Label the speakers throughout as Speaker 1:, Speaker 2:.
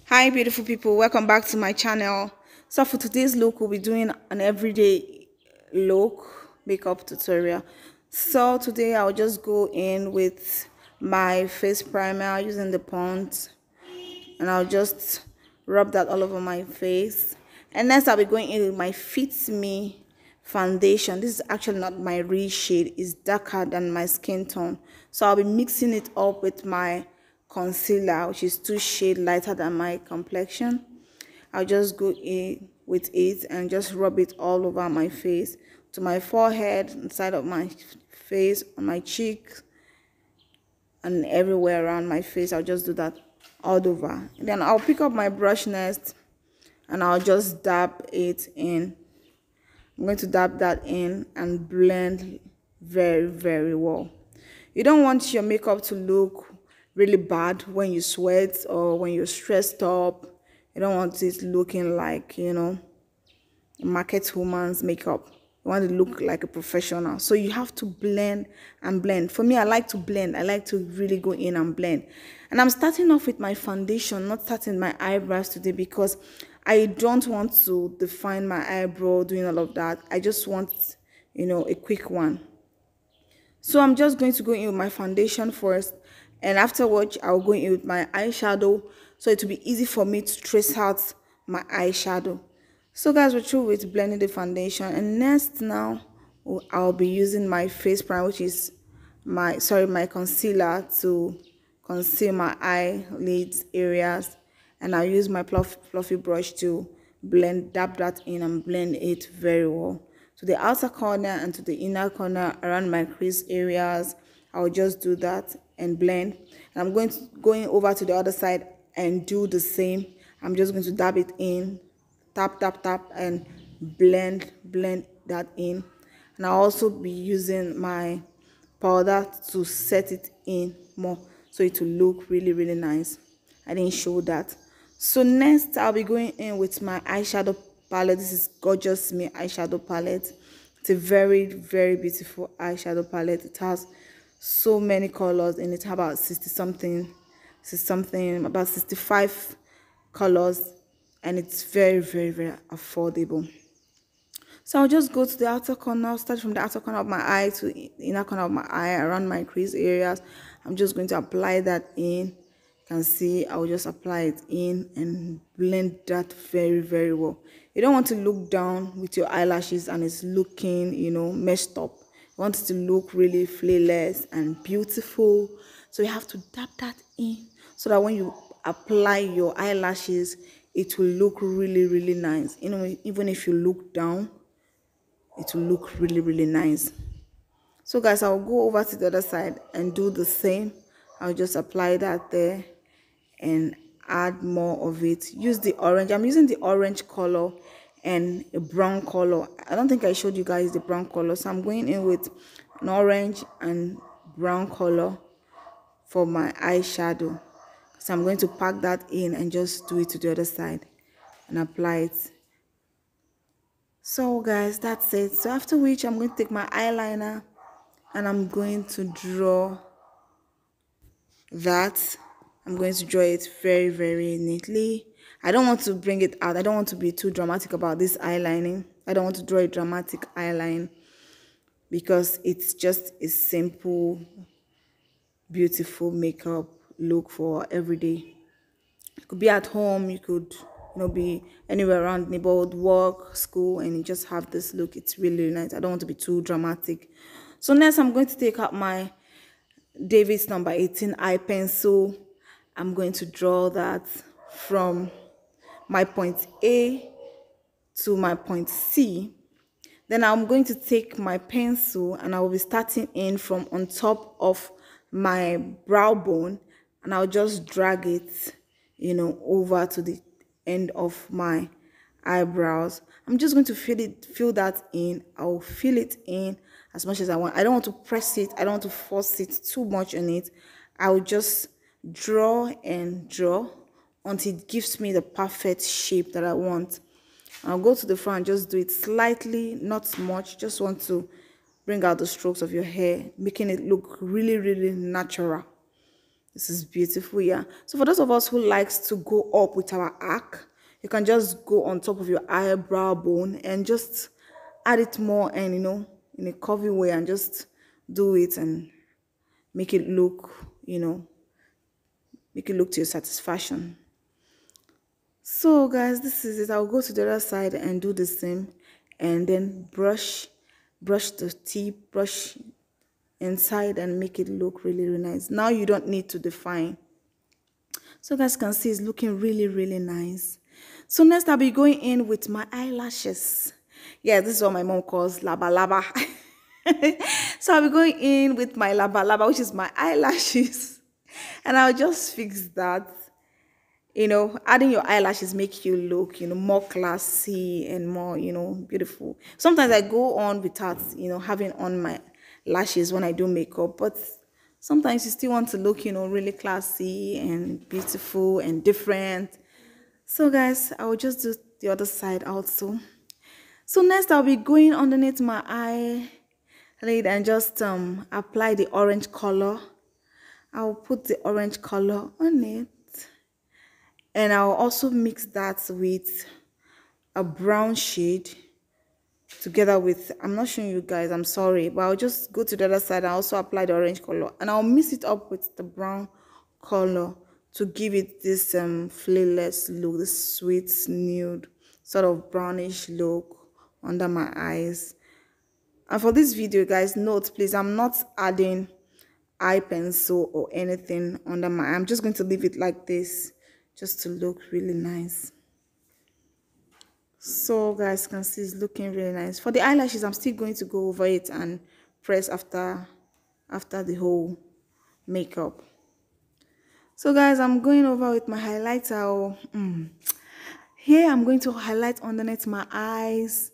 Speaker 1: Hi beautiful people, welcome back to my channel. So for today's look, we'll be doing an everyday look makeup tutorial. So today I'll just go in with my face primer using the Pond, and I'll just rub that all over my face. And next I'll be going in with my Fit Me foundation. This is actually not my real shade, it's darker than my skin tone, so I'll be mixing it up with my concealer, which is 2 shades lighter than my complexion. I'll just go in with it and just rub it all over my face, to my forehead, inside of my face, on my cheeks, and everywhere around my face. I'll just do that all over. And then I'll pick up my brush next and I'll just dab it in. I'm going to dab that in and blend very well. You don't want your makeup to look really bad when you sweat or when you're stressed up. You don't want it looking like, a market woman's makeup. You want to look like a professional. So you have to blend and blend. For me, I like to blend. I like to really go in and blend. And I'm starting off with my foundation, not starting my eyebrows today because I don't want to define my eyebrow doing all of that. I just want, a quick one. So I'm just going to go in with my foundation first, and afterwards I'll go in with my eyeshadow, so it will be easy for me to trace out my eyeshadow. So guys, we're through with blending the foundation, and next now I'll be using my face primer, which is my concealer, to conceal my eyelids areas, and I'll use my fluffy brush to dab that in and blend it very well. To the outer corner and to the inner corner around my crease areas, I'll just do that and blend. And I'm going over to the other side and do the same. I'm just going to dab it in, tap and blend that in. And I'll also be using my powder to set it in more, so it will look really nice. I didn't show that. So next I'll be going in with my eyeshadow palette. This is Gorgeous Me eyeshadow palette. It's a very beautiful eyeshadow palette. It has so many colors in it, about 60 something, about 65 colors, and it's very affordable. So I'll just go to the outer corner. I'll start from the outer corner of my eye to the inner corner of my eye, around my crease areas. I'm just going to apply that in. You can see I'll just apply it in and blend that very well. You don't want to look down with your eyelashes and it's looking, messed up. You want it to look really flawless and beautiful. So you have to dab that in, so that when you apply your eyelashes, it will look really nice. Even if you look down, it will look really nice. So guys, I'll go over to the other side and do the same. I'll just apply that there and add more of it. Use the orange. I'm using the orange color and a brown color. I don't think I showed you guys the brown color, so I'm going in with an orange and brown color for my eyeshadow. So I'm going to pack that in and just do it to the other side and apply it. So guys, that's it. So after which, I'm going to take my eyeliner and I'm going to draw that. I'm going to draw it very neatly. I don't want to bring it out. I don't want to be too dramatic about this eyelining. I don't want to draw a dramatic eyeline because it's just a simple, beautiful makeup look for every day. You could be at home, you could be anywhere around neighborhood, work, school, and you just have this look. It's really nice. I don't want to be too dramatic. So next I'm going to take out my David's number 18 eye pencil. I'm going to draw that from my point A to my point C. Then I'm going to take my pencil and I will be starting in from on top of my brow bone, and I'll just drag it, over to the end of my eyebrows. I'm just going to fill that in. I'll fill it in as much as I want. I don't want to press it. I don't want to force it too much on it. I'll just draw and draw until it gives me the perfect shape that I want. I'll go to the front, just do it slightly, not much. Just want to bring out the strokes of your hair, making it look really natural. This is beautiful, yeah. So for those of us who likes to go up with our arc, you can just go on top of your eyebrow bone and just add it more, and in a curvy way, and just do it and make it look, make it look to your satisfaction. So guys, this is it. I'll go to the other side and do the same, and then brush the tip, brush inside, and make it look really, really nice. Now you don't need to define. So guys can see it's looking really, really nice. So next I'll be going in with my eyelashes. Yeah, this is what my mom calls laba laba. So I'll be going in with my laba laba, which is my eyelashes. And I'll just fix that. Adding your eyelashes make you look, more classy and more, beautiful. Sometimes I go on without, having on my lashes when I do makeup, but sometimes you still want to look, really classy and beautiful and different. So guys, I will just do the other side also. So next I'll be going underneath my eyelid and just apply the orange color. I'll put the orange color on it. And I'll also mix that with a brown shade together with, I'm not showing you guys, I'm sorry, but I'll just go to the other side and also apply the orange color. And I'll mix it up with the brown color to give it this flawless look, this sweet nude sort of brownish look under my eyes. And for this video, guys, note please, I'm not adding eye pencil or anything under my eye. I'm just going to leave it like this just to look really nice. So guys can see it's looking really nice. For the eyelashes, I'm still going to go over it and press after the whole makeup. So guys, I'm going over with my highlighter. Here I'm going to highlight underneath my eyes.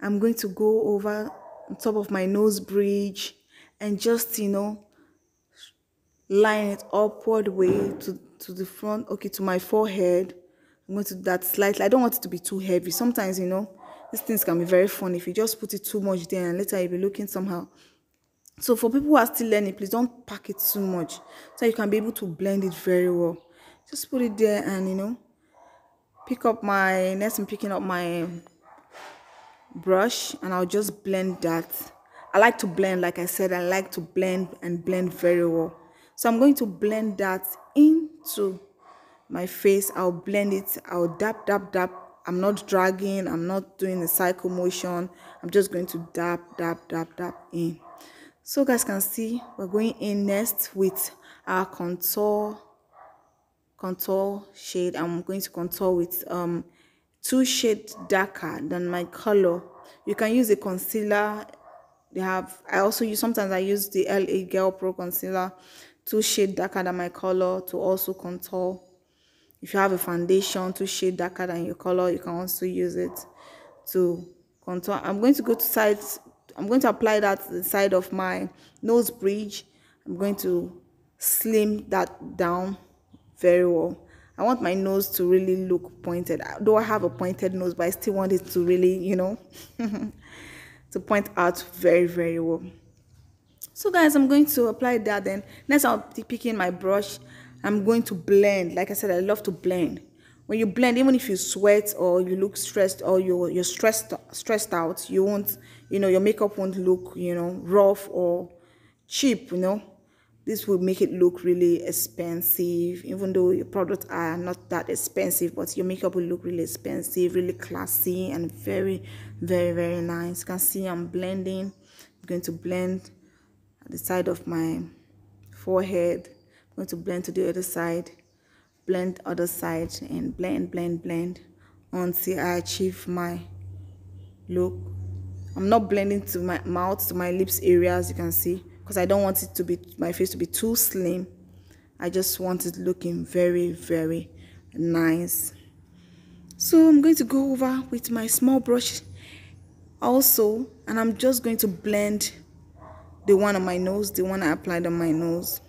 Speaker 1: I'm going to go over on top of my nose bridge and just line it upward way to the front, okay, to my forehead. I'm going to do that slightly. I don't want it to be too heavy. Sometimes these things can be very fun if you just put it too much there and later you'll be looking somehow. So for people who are still learning, please don't pack it too much so you can be able to blend it very well. Just put it there and pick up my, next I'm picking up my brush and I'll just blend that. I like to blend, like I said, I like to blend and blend very well. So I'm going to blend that into my face. I'll blend it, I'll dab dab dab. I'm not dragging, I'm not doing a cycle motion. I'm just going to dab dab dab dab in. So guys can see we're going in next with our contour shade. I'm going to contour with 2 shades darker than my color. You can use a concealer. I also use, sometimes I use the LA Girl Pro concealer, 2 shades darker than my color to also contour. If you have a foundation 2 shades darker than your color, you can also use it to contour. I'm going to go to sides. I'm going to apply that to the side of my nose bridge. I'm going to slim that down very well. I want my nose to really look pointed. Though I have a pointed nose, but I still want it to really, to point out very, very well. So guys, I'm going to apply that. Then next I'll be picking my brush. I'm going to blend. Like I said, I love to blend. When you blend, even if you sweat or you look stressed or you're stressed out, you won't, your makeup won't look, rough or cheap, This will make it look really expensive, even though your products are not that expensive, but your makeup will look really expensive, really classy, and very, very, very nice. You can see I'm blending. I'm going to blend at the side of my forehead. I'm going to blend to the other side, blend other side, and blend until I achieve my look. I'm not blending to my mouth, to my lips area, as you can see, because I don't want it to be, my face to be too slim. I just want it looking very, very nice. So I'm going to go over with my small brush also, and I'm just going to blend the one on my nose, the one I applied on my nose.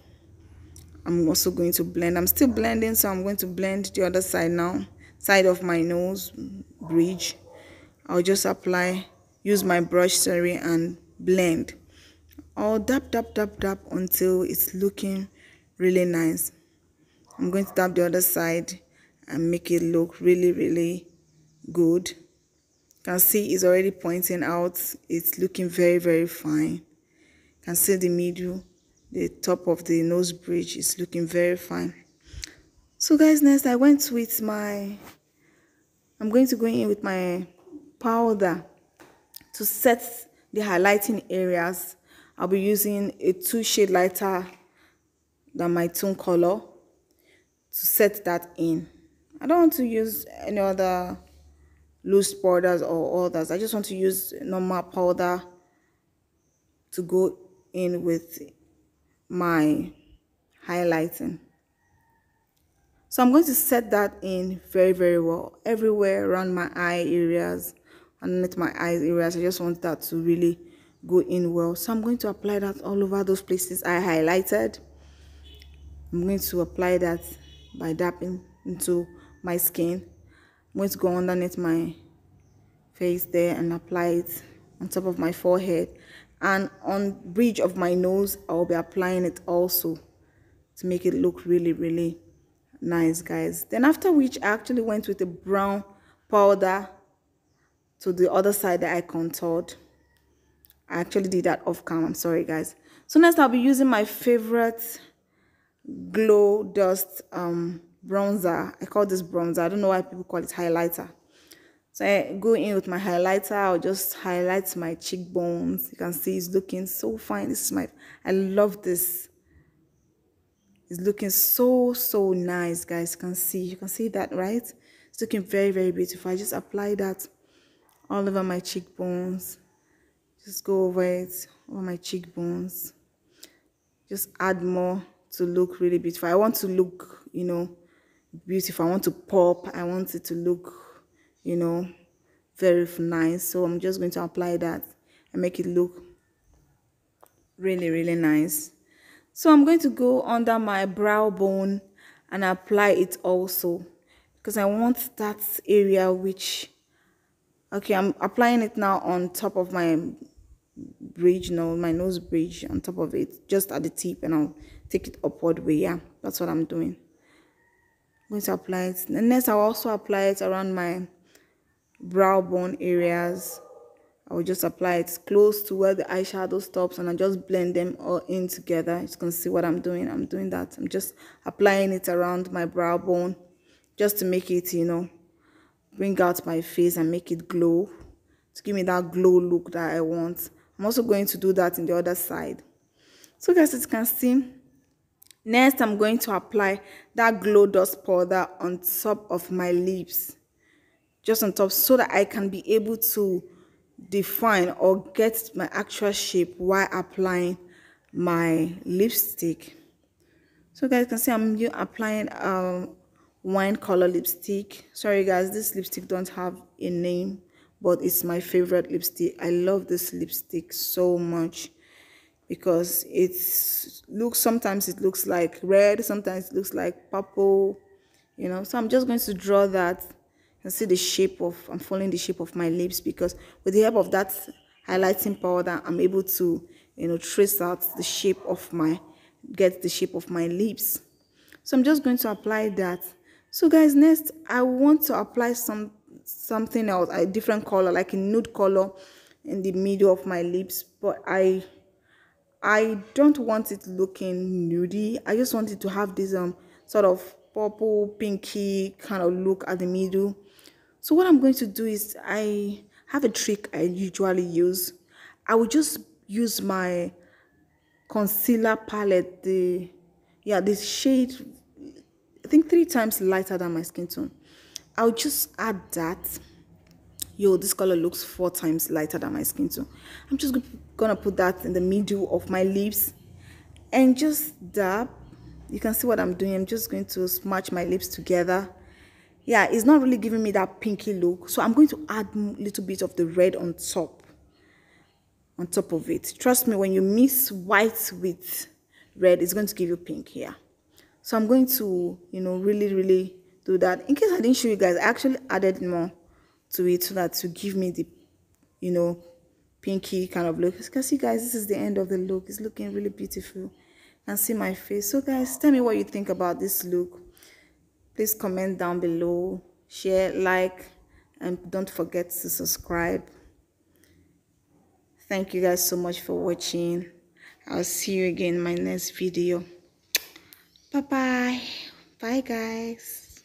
Speaker 1: I'm also going to blend. I'm still blending, so I'm going to blend the other side now, side of my nose bridge. I'll just apply, use my brush, sorry, and blend. I'll dab dab dab dab until it's looking really nice. I'm going to tap the other side and make it look really, really good. You can see it's already pointing out. It's looking very, very fine. You can see the middle, the top of the nose bridge is looking very fine. So guys, next I'm going to go in with my powder to set the highlighting areas. I'll be using a 2 shade lighter than my tone color to set that in. I don't want to use any other loose powders or others. I just want to use normal powder to go in with my highlighting. So I'm going to set that in very, very well everywhere around my eye areas, underneath my eyes areas. I just want that to really go in well. So I'm going to apply that all over those places I highlighted. I'm going to apply that by dabbing into my skin. I'm going to go underneath my face there and apply it on top of my forehead, and on bridge of my nose I'll be applying it also to make it look really, really nice, guys. Then after which I actually went with a brown powder to the other side that I contoured. I actually did that off cam, I'm sorry guys. So next I'll be using my favorite Glow Dust bronzer. I call this bronzer, I don't know why people call it highlighter. So I go in with my highlighter. I'll just highlight my cheekbones. You can see it's looking so fine. This is I love this. It's looking so, so nice, guys. You can see that, right? It's looking very, very beautiful. I just apply that all over my cheekbones. Just go over it, over my cheekbones. Just add more to look really beautiful. I want to look, beautiful. I want to pop. I want it to look, very nice. So I'm just going to apply that and make it look really, really nice. So I'm going to go under my brow bone and apply it also, because I want that area which, okay, I'm applying it now on top of my bridge, my nose bridge, on top of it, just at the tip, and I'll take it upward way. Yeah, that's what I'm doing. I'm going to apply it. And next I'll also apply it around my brow bone areas. I will just apply it close to where the eyeshadow stops, and I just blend them all in together. You can see what I'm doing. I'm doing that. I'm just applying it around my brow bone just to make it, bring out my face and make it glow, to give me that glow look that I want. I'm also going to do that in the other side. So guys, as you can see, next I'm going to apply that Glow Dust powder on top of my lips, just on top, so that I can be able to define or get my actual shape while applying my lipstick. So guys, you can see I'm applying wine color lipstick. Sorry guys, this lipstick don't have a name, but it's my favorite lipstick. I love this lipstick so much because sometimes it looks like red, sometimes it looks like purple, so I'm just going to draw that and see the shape of, I'm following the shape of my lips, because with the help of that highlighting powder, I'm able to, trace out the shape of get the shape of my lips. So I'm just going to apply that. So guys, next I want to apply something else, a different color, like a nude color in the middle of my lips, but I don't want it looking nudie. I just want it to have this sort of purple pinky kind of look at the middle. So what I'm going to do is, I have a trick I usually use. I will just use my concealer palette, this shade, I think 3 times lighter than my skin tone. I'll just add that. This color looks 4 times lighter than my skin tone. I'm just gonna put that in the middle of my lips and just dab. You can see what I'm doing. I'm just going to smudge my lips together. Yeah, it's not really giving me that pinky look, so I'm going to add a little bit of the red on top of it. Trust me, when you mix white with red, it's going to give you pink here. So I'm going to, really, really do that. In case I didn't show you guys, I actually added more to it so that to give me the, pinky kind of look. As you can see, guys, this is the end of the look. It's looking really beautiful. and see my face. So guys, tell me what you think about this look. Please comment down below, share, like, and don't forget to subscribe. Thank you guys so much for watching. I'll see you again in my next video. Bye bye. Bye guys.